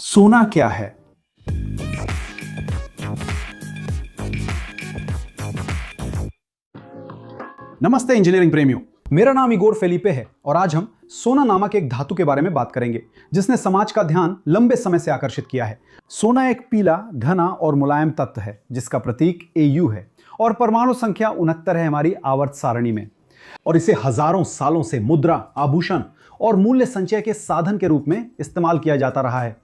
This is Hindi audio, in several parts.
सोना क्या है? नमस्ते इंजीनियरिंग प्रेमियों, मेरा नाम इगोर फेलिपे है और आज हम सोना नामक एक धातु के बारे में बात करेंगे जिसने समाज का ध्यान लंबे समय से आकर्षित किया है। सोना एक पीला, घना और मुलायम तत्व है जिसका प्रतीक Au है और परमाणु संख्या 69 है हमारी आवर्त सारणी में। और इसे हजारों सालों से मुद्रा, आभूषण और मूल्य संचय के साधन के रूप में इस्तेमाल किया जाता रहा है।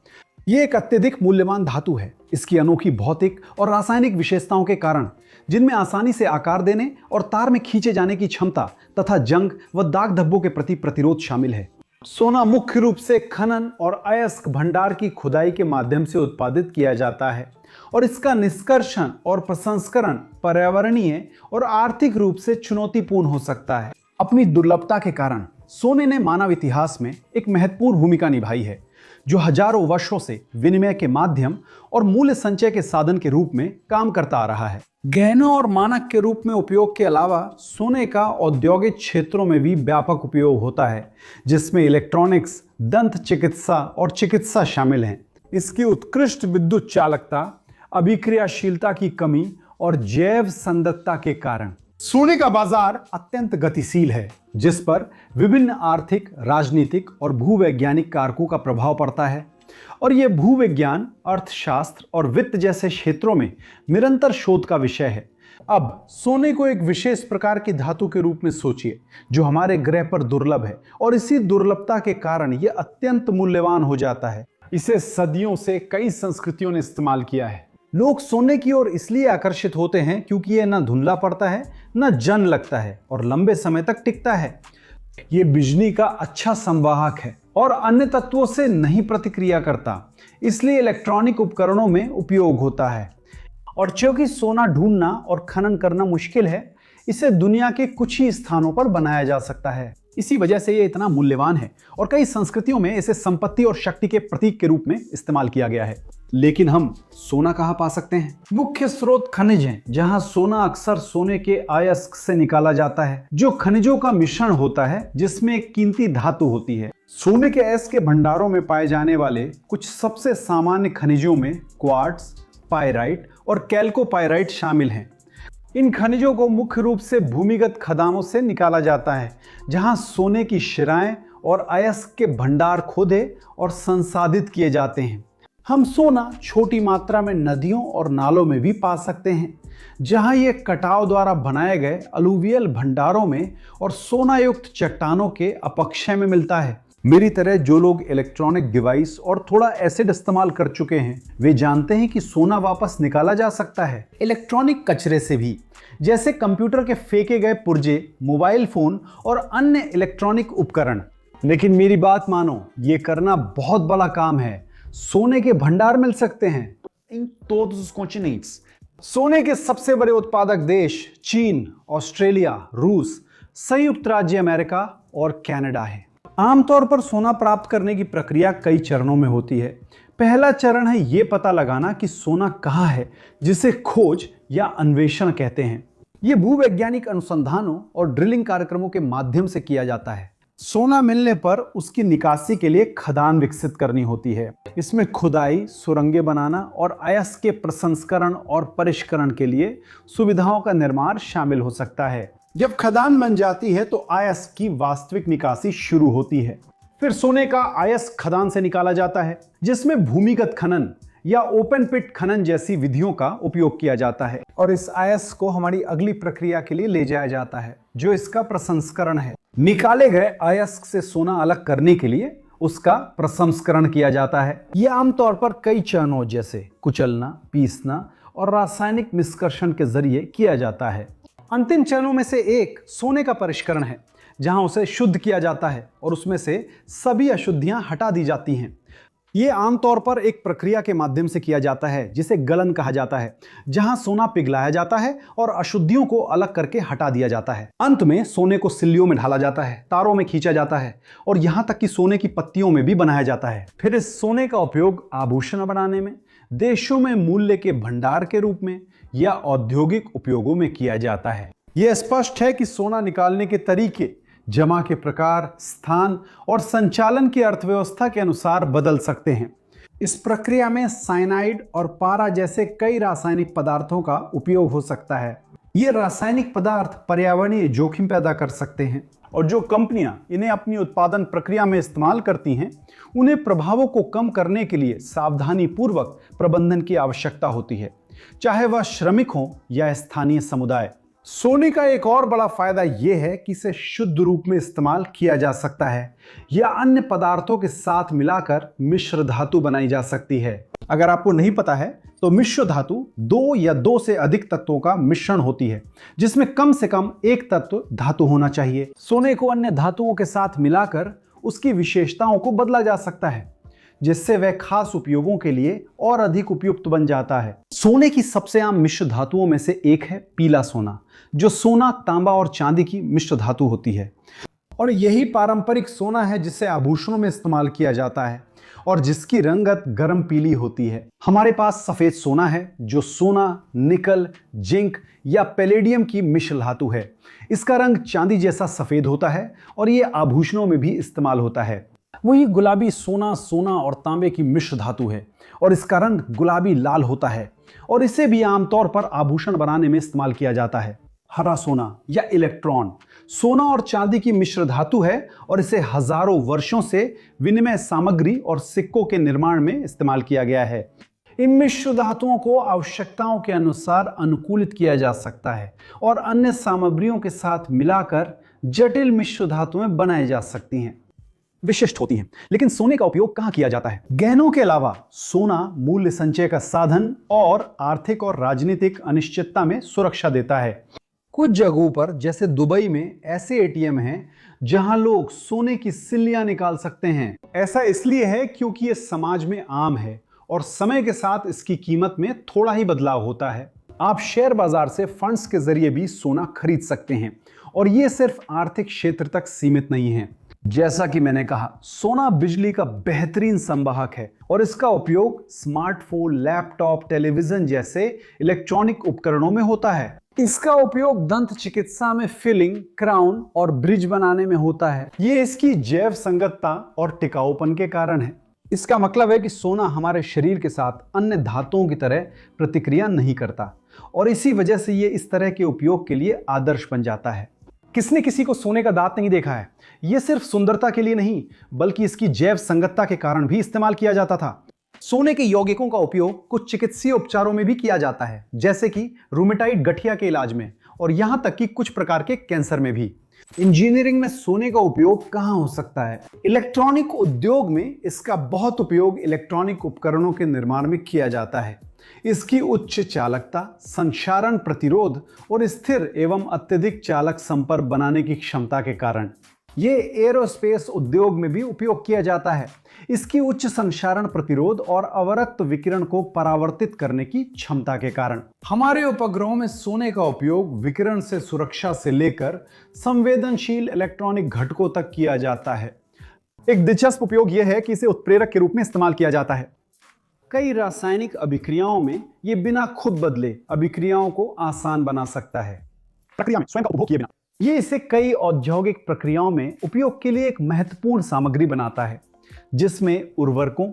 यह एक अत्यधिक मूल्यवान धातु है। इसकी अनोखी भौतिक और रासायनिक विशेषताओं के कारण, जिनमें आसानी से आकार देने और तार में खींचे जाने की क्षमता तथा जंग व दाग धब्बों के प्रति प्रतिरोध शामिल है। सोना मुख्य रूप से खनन और अयस्क भंडार की खुदाई के माध्यम से उत्पादित किया जाता है और इसका निष्कर्षण और प्रसंस्करण पर्यावरणीय और आर्थिक रूप से चुनौतीपूर्ण हो सकता है। अपनी दुर्लभता के कारण सोने ने मानव इतिहास में एक महत्वपूर्ण भूमिका निभाई है, जो हजारों वर्षों से विनिमय के माध्यम और मूल्य संचय के साधन के रूप में काम करता आ रहा है। गहनों और मानक के रूप में उपयोग के अलावा सोने का औद्योगिक क्षेत्रों में भी व्यापक उपयोग होता है, जिसमें इलेक्ट्रॉनिक्स, दंत चिकित्सा और चिकित्सा शामिल हैं। इसकी उत्कृष्ट विद्युत चालकता, अभिक्रियाशीलता की कमी और जैव संगतता के कारण सोने का बाजार अत्यंत गतिशील है, जिस पर विभिन्न आर्थिक, राजनीतिक और भूवैज्ञानिक कारकों का प्रभाव पड़ता है। और यह भूविज्ञान, अर्थशास्त्र और वित्त जैसे क्षेत्रों में निरंतर शोध का विषय है। अब सोने को एक विशेष प्रकार की धातु के रूप में सोचिए, जो हमारे ग्रह पर दुर्लभ है और इसी दुर्लभता के कारण यह अत्यंत मूल्यवान हो जाता है। इसे सदियों से कई संस्कृतियों ने इस्तेमाल किया है। लोग सोने की ओर इसलिए आकर्षित होते हैं क्योंकि यह न धुंधला पड़ता है, न जंग लगता है और लंबे समय तक टिकता है। यह बिजली का अच्छा संवाहक है और अन्य तत्वों से नहीं प्रतिक्रिया करता, इसलिए इलेक्ट्रॉनिक उपकरणों में उपयोग होता है। और क्योंकि सोना ढूंढना और खनन करना मुश्किल है, इसे दुनिया के कुछ ही स्थानों पर बनाया जा सकता है। इसी वजह से यह इतना मूल्यवान है और कई संस्कृतियों में इसे संपत्ति और शक्ति के प्रतीक के रूप में इस्तेमाल किया गया है। लेकिन हम सोना कहां पा सकते हैं? मुख्य स्रोत खनिज हैं, जहां सोना अक्सर सोने के अयस्क से निकाला जाता है, जो खनिजों का मिश्रण होता है जिसमें एक कीमती धातु होती है। सोने के अयस्क के भंडारों में पाए जाने वाले कुछ सबसे सामान्य खनिजों में क्वार्ट्ज, पाइराइट और कैल्कोपाइराइट शामिल हैं। इन खनिजों को मुख्य रूप से भूमिगत खदानों से निकाला जाता है, जहां सोने की शिराएं और अयस्क के भंडार खोदे और संसाधित किए जाते हैं। हम सोना छोटी मात्रा में नदियों और नालों में भी पा सकते हैं, जहां यह कटाव द्वारा बनाए गए अलुवियल भंडारों में और सोना युक्त चट्टानों के अपक्षय में मिलता है। मेरी तरह जो लोग इलेक्ट्रॉनिक डिवाइस और थोड़ा एसिड इस्तेमाल कर चुके हैं, वे जानते हैं कि सोना वापस निकाला जा सकता है इलेक्ट्रॉनिक कचरे से भी, जैसे कंप्यूटर के फेंके गए पुर्जे, मोबाइल फोन और अन्य इलेक्ट्रॉनिक उपकरण। लेकिन मेरी बात मानो, ये करना बहुत बड़ा काम है। सोने के भंडार मिल सकते हैं इन todos os continentes। सोने के सबसे बड़े उत्पादक देश चीन, ऑस्ट्रेलिया, रूस, संयुक्त राज्य अमेरिका और कनाडा है। आमतौर पर सोना प्राप्त करने की प्रक्रिया कई चरणों में होती है। पहला चरण है यह पता लगाना कि सोना कहाँ है, जिसे खोज या अन्वेषण कहते हैं। यह भूवैज्ञानिक अनुसंधानों और ड्रिलिंग कार्यक्रमों के माध्यम से किया जाता है। सोना मिलने पर उसकी निकासी के लिए खदान विकसित करनी होती है। इसमें खुदाई, सुरंगें बनाना और अयस्क के प्रसंस्करण और परिष्करण के लिए सुविधाओं का निर्माण शामिल हो सकता है। जब खदान बन जाती है तो अयस्क की वास्तविक निकासी शुरू होती है। फिर सोने का अयस्क खदान से निकाला जाता है, जिसमें भूमिगत खनन या ओपन पिट खनन जैसी विधियों का उपयोग किया जाता है और इस अयस्क को हमारी अगली प्रक्रिया के लिए ले जाया जाता है, जो इसका प्रसंस्करण है। निकाले गए अयस्क से सोना अलग करने के लिए उसका प्रसंस्करण किया जाता है। यह आमतौर पर कई चरणों जैसे कुचलना, पीसना और रासायनिक निष्कर्षण के जरिए किया जाता है। अंतिम चरणों में से एक सोने का परिष्करण है, जहां उसे शुद्ध किया जाता है और उसमें से सभी अशुद्धियां हटा दी जाती हैं। ये आमतौर पर एक प्रक्रिया के माध्यम से किया जाता है जिसे गलन कहा जाता है, जहां सोना पिघलाया जाता है और अशुद्धियों को अलग करके हटा दिया जाता है। अंत में सोने को सिल्लियों में ढाला जाता है, तारों में खींचा जाता है और यहां तक कि सोने की पत्तियों में भी बनाया जाता है। फिर इस सोने का उपयोग आभूषण बनाने में, देशों में मूल्य के भंडार के रूप में या औद्योगिक उपयोगों में किया जाता है। यह स्पष्ट है कि सोना निकालने के तरीके जमा के प्रकार, स्थान और संचालन की अर्थव्यवस्था के अनुसार बदल सकते हैं। इस प्रक्रिया में साइनाइड और पारा जैसे कई रासायनिक पदार्थों का उपयोग हो सकता है। ये रासायनिक पदार्थ पर्यावरणीय जोखिम पैदा कर सकते हैं और जो कंपनियां इन्हें अपनी उत्पादन प्रक्रिया में इस्तेमाल करती हैं, उन्हें प्रभावों को कम करने के लिए सावधानी पूर्वक प्रबंधन की आवश्यकता होती है, चाहे वह श्रमिक हो या स्थानीय समुदाय। सोने का एक और बड़ा फायदा यह है कि इसे शुद्ध रूप में इस्तेमाल किया जा सकता है या अन्य पदार्थों के साथ मिलाकर मिश्र धातु बनाई जा सकती है। अगर आपको नहीं पता है तो मिश्र धातु दो या दो से अधिक तत्वों का मिश्रण होती है, जिसमें कम से कम एक तत्व धातु होना चाहिए। सोने को अन्य धातुओं के साथ मिलाकर उसकी विशेषताओं को बदला जा सकता है, जिससे वह खास उपयोगों के लिए और अधिक उपयुक्त बन जाता है। सोने की सबसे आम मिश्र धातुओं में से एक है पीला सोना, जो सोना, तांबा और चांदी की मिश्र धातु होती है। और यही पारंपरिक सोना है जिसे आभूषणों में इस्तेमाल किया जाता है और जिसकी रंगत गर्म पीली होती है। हमारे पास सफेद सोना है, जो सोना, निकल, जिंक या पैलेडियम की मिश्र धातु है। इसका रंग चांदी जैसा सफेद होता है और यह आभूषणों में भी इस्तेमाल होता है। वही गुलाबी सोना, सोना और तांबे की मिश्र धातु है और इसका रंग गुलाबी लाल होता है और इसे भी आमतौर पर आभूषण बनाने में इस्तेमाल किया जाता है। हरा सोना या इलेक्ट्रॉन सोना और चांदी की मिश्र धातु है और इसे हजारों वर्षों से विनिमय सामग्री और सिक्कों के निर्माण में इस्तेमाल किया गया है। इन मिश्र धातुओं को आवश्यकताओं के अनुसार अनुकूलित किया जा सकता है और अन्य सामग्रियों के साथ मिलाकर जटिल मिश्र धातुएं बनाई जा सकती हैं, विशिष्ट होती हैं। लेकिन सोने का उपयोग कहां किया जाता है? गहनों के अलावा सोना मूल्य संचय का साधन और आर्थिक और राजनीतिक अनिश्चितता में सुरक्षा देता है। कुछ जगहों पर जैसे दुबई में ऐसे एटीएम हैं जहां लोग सोने की सिल्लियां निकाल सकते हैं। ऐसा इसलिए है क्योंकि यह समाज में आम है और समय के साथ इसकी कीमत में थोड़ा ही बदलाव होता है। आप शेयर बाजार से फंड्स के जरिए भी सोना खरीद सकते हैं और यह सिर्फ आर्थिक क्षेत्र तक सीमित नहीं है। जैसा कि मैंने कहा, सोना बिजली का बेहतरीन संवाहक है और इसका उपयोग स्मार्टफोन, लैपटॉप, टेलीविजन जैसे इलेक्ट्रॉनिक उपकरणों में होता है। इसका उपयोग दंत चिकित्सा में फिलिंग, क्राउन और ब्रिज बनाने में होता है। ये इसकी जैव संगतता और टिकाऊपन के कारण है। इसका मतलब है कि सोना हमारे शरीर के साथ अन्य धातुओं की तरह प्रतिक्रिया नहीं करता और इसी वजह से ये इस तरह के उपयोग के लिए आदर्श बन जाता है। किसने किसी को सोने का दांत नहीं देखा है? यह सिर्फ सुंदरता के लिए नहीं, बल्कि इसकी जैव संगतता के कारण भी इस्तेमाल किया जाता था। सोने के यौगिकों का उपयोग कुछ चिकित्सीय उपचारों में भी किया जाता है, जैसे कि रूमेटाइड गठिया के इलाज में और यहां तक कि कुछ प्रकार के कैंसर में भी। इंजीनियरिंग में सोने का उपयोग कहां हो सकता है? इलेक्ट्रॉनिक उद्योग में इसका बहुत उपयोग इलेक्ट्रॉनिक उपकरणों के निर्माण में किया जाता है। इसकी उच्च चालकता, संक्षारण प्रतिरोध और स्थिर एवं अत्यधिक चालक संपर्क बनाने की क्षमता के कारण ये एरोस्पेस उद्योग में भी उपयोग किया जाता है। इसकी उच्च संक्षारण प्रतिरोध और अवरक्त विकिरण को परावर्तित करने की क्षमता के कारण हमारे उपग्रहों में सोने का उपयोग विकिरण से सुरक्षा से लेकर संवेदनशील इलेक्ट्रॉनिक घटकों तक किया जाता है। एक दिलचस्प उपयोग यह है कि इसे उत्प्रेरक के रूप में इस्तेमाल किया जाता है। कई रासायनिक अभिक्रियाओं में यह बिना खुद बदले अभिक्रियाओं को आसान बना सकता है, प्रक्रिया में स्वयं का उपभोग किए बिना। यह इसे कई औद्योगिक प्रक्रियाओं में उपयोग के लिए एक महत्वपूर्ण सामग्री बनाता है, जिसमें उर्वरकों,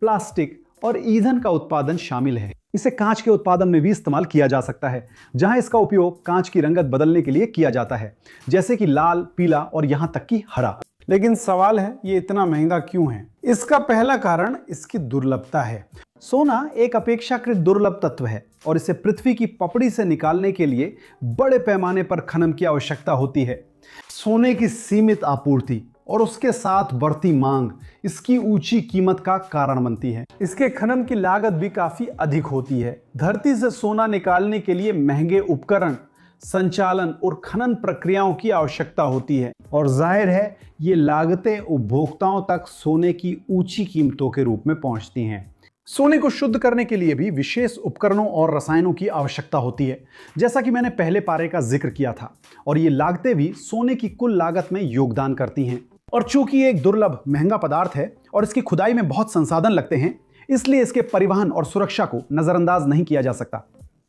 प्लास्टिक और ईंधन का उत्पादन शामिल है। इसे कांच के उत्पादन में भी इस्तेमाल किया जा सकता है, जहां इसका उपयोग कांच की रंगत बदलने के लिए किया जाता है, जैसे कि लाल, पीला और यहां तक कि हरा। लेकिन सवाल है, ये इतना महंगा क्यों है? इसका पहला कारण इसकी दुर्लभता है। सोना एक अपेक्षाकृत दुर्लभ तत्व है और इसे पृथ्वी की पपड़ी से निकालने के लिए बड़े पैमाने पर खनन की आवश्यकता होती है। सोने की सीमित आपूर्ति और उसके साथ बढ़ती मांग इसकी ऊंची कीमत का कारण बनती है। इसके खनन की लागत भी काफी अधिक होती है। धरती से सोना निकालने के लिए महंगे उपकरण, संचालन और खनन प्रक्रियाओं की आवश्यकता होती है और जाहिर है ये लागतें उपभोक्ताओं तक सोने की ऊंची कीमतों के रूप में पहुंचती हैं। सोने को शुद्ध करने के लिए भी विशेष उपकरणों और रसायनों की आवश्यकता होती है, जैसा कि मैंने पहले पारे का जिक्र किया था, और ये लागतें भी सोने की कुल लागत में योगदान करती हैं। और चूंकि ये एक दुर्लभ महंगा पदार्थ है और इसकी खुदाई में बहुत संसाधन लगते हैं, इसलिए इसके परिवहन और सुरक्षा को नजरअंदाज नहीं किया जा सकता।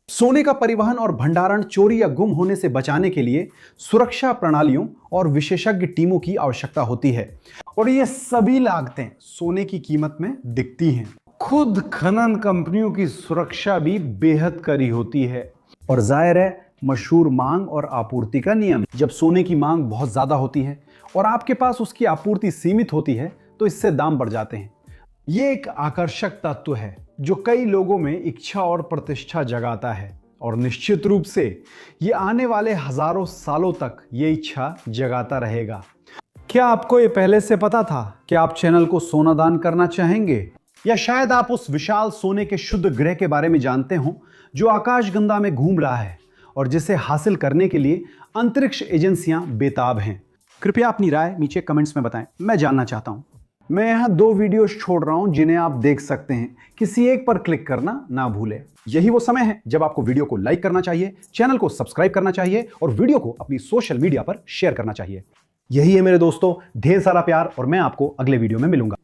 सोने का परिवहन और भंडारण चोरी या गुम होने से बचाने के लिए सुरक्षा प्रणालियों और विशेषज्ञ टीमों की आवश्यकता होती है और ये सभी लागतें सोने की कीमत में दिखती हैं। खुद खनन कंपनियों की सुरक्षा भी बेहद कड़ी होती है। और जाहिर है मशहूर मांग और आपूर्ति का नियम, जब सोने की मांग बहुत ज्यादा होती है और आपके पास उसकी आपूर्ति सीमित होती है तो इससे दाम बढ़ जाते हैं। ये एक आकर्षक तत्व है जो कई लोगों में इच्छा और प्रतिष्ठा जगाता है और निश्चित रूप से ये आने वाले हजारों सालों तक ये इच्छा जगाता रहेगा। क्या आपको ये पहले से पता था कि आप चैनल को सोना दान करना चाहेंगे? या शायद आप उस विशाल सोने के शुद्ध ग्रह के बारे में जानते हो जो आकाशगंगा में घूम रहा है और जिसे हासिल करने के लिए अंतरिक्ष एजेंसियां बेताब हैं। कृपया अपनी राय नीचे कमेंट्स में बताएं, मैं जानना चाहता हूं। मैं यहां 2 वीडियोस छोड़ रहा हूं जिन्हें आप देख सकते हैं, किसी एक पर क्लिक करना ना भूलें। यही वो समय है जब आपको वीडियो को लाइक करना चाहिए, चैनल को सब्सक्राइब करना चाहिए और वीडियो को अपनी सोशल मीडिया पर शेयर करना चाहिए। यही है मेरे दोस्तों, ढेर सारा प्यार और मैं आपको अगले वीडियो में मिलूंगा।